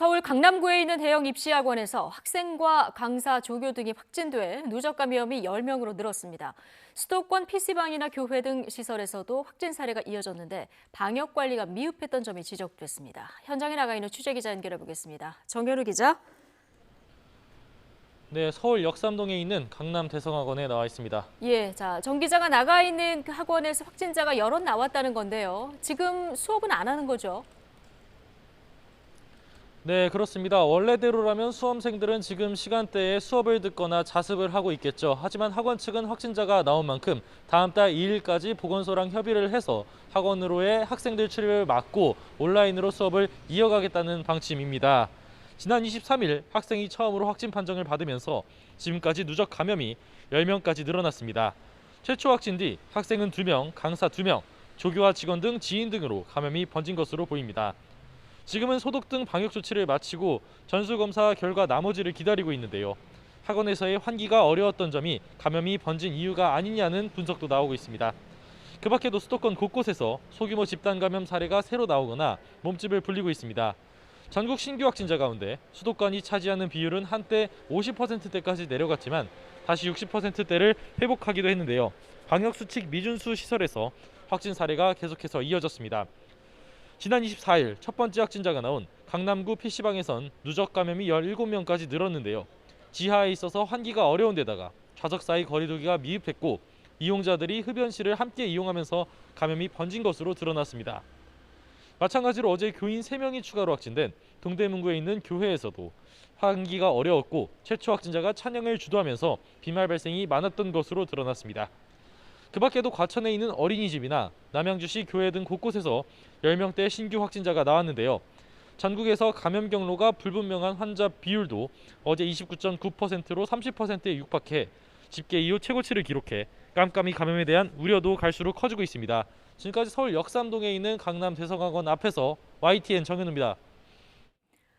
서울 강남구에 있는 대형 입시학원에서 학생과 강사, 조교 등이 확진돼 누적 감염이 10명으로 늘었습니다. 수도권 PC방이나 교회 등 시설에서도 확진 사례가 이어졌는데 방역 관리가 미흡했던 점이 지적됐습니다. 현장에 나가 있는 취재기자 연결해 보겠습니다. 정현우 기자. 네, 서울 역삼동에 있는 강남 대성학원에 나와 있습니다. 정 기자가 나가 있는 그 학원에서 확진자가 여럿 나왔다는 건데요. 지금 수업은 안 하는 거죠? 네, 그렇습니다. 원래대로라면 수험생들은 지금 시간대에 수업을 듣거나 자습을 하고 있겠죠. 하지만 학원 측은 확진자가 나온 만큼 다음 달 2일까지 보건소랑 협의를 해서 학원으로의 학생들 출입을 막고 온라인으로 수업을 이어가겠다는 방침입니다. 지난 23일 학생이 처음으로 확진 판정을 받으면서 지금까지 누적 감염이 10명까지 늘어났습니다. 최초 확진 뒤 학생은 2명, 강사 2명, 조교와 직원 등 지인 등으로 감염이 번진 것으로 보입니다. 지금은 소독 등 방역 조치를 마치고 전수검사 결과 나머지를 기다리고 있는데요. 학원에서의 환기가 어려웠던 점이 감염이 번진 이유가 아니냐는 분석도 나오고 있습니다. 그 밖에도 수도권 곳곳에서 소규모 집단 감염 사례가 새로 나오거나 몸집을 불리고 있습니다. 전국 신규 확진자 가운데 수도권이 차지하는 비율은 한때 50%대까지 내려갔지만 다시 60%대를 회복하기도 했는데요. 방역수칙 미준수 시설에서 확진 사례가 계속해서 이어졌습니다. 지난 24일 첫 번째 확진자가 나온 강남구 PC방에선 누적 감염이 17명까지 늘었는데요. 지하에 있어서 환기가 어려운 데다가 좌석 사이 거리두기가 미흡했고 이용자들이 흡연실을 함께 이용하면서 감염이 번진 것으로 드러났습니다. 마찬가지로 어제 교인 3명이 추가로 확진된 동대문구에 있는 교회에서도 환기가 어려웠고 최초 확진자가 찬양을 주도하면서 비말 발생이 많았던 것으로 드러났습니다. 그 밖에도 과천에 있는 어린이집이나 남양주시 교회 등 곳곳에서 10명대 신규 확진자가 나왔는데요. 전국에서 감염 경로가 불분명한 환자 비율도 어제 29.9%로 30%에 육박해 집계 이후 최고치를 기록해 깜깜이 감염에 대한 우려도 갈수록 커지고 있습니다. 지금까지 서울 역삼동에 있는 강남 대성학원 앞에서 YTN 정현우입니다.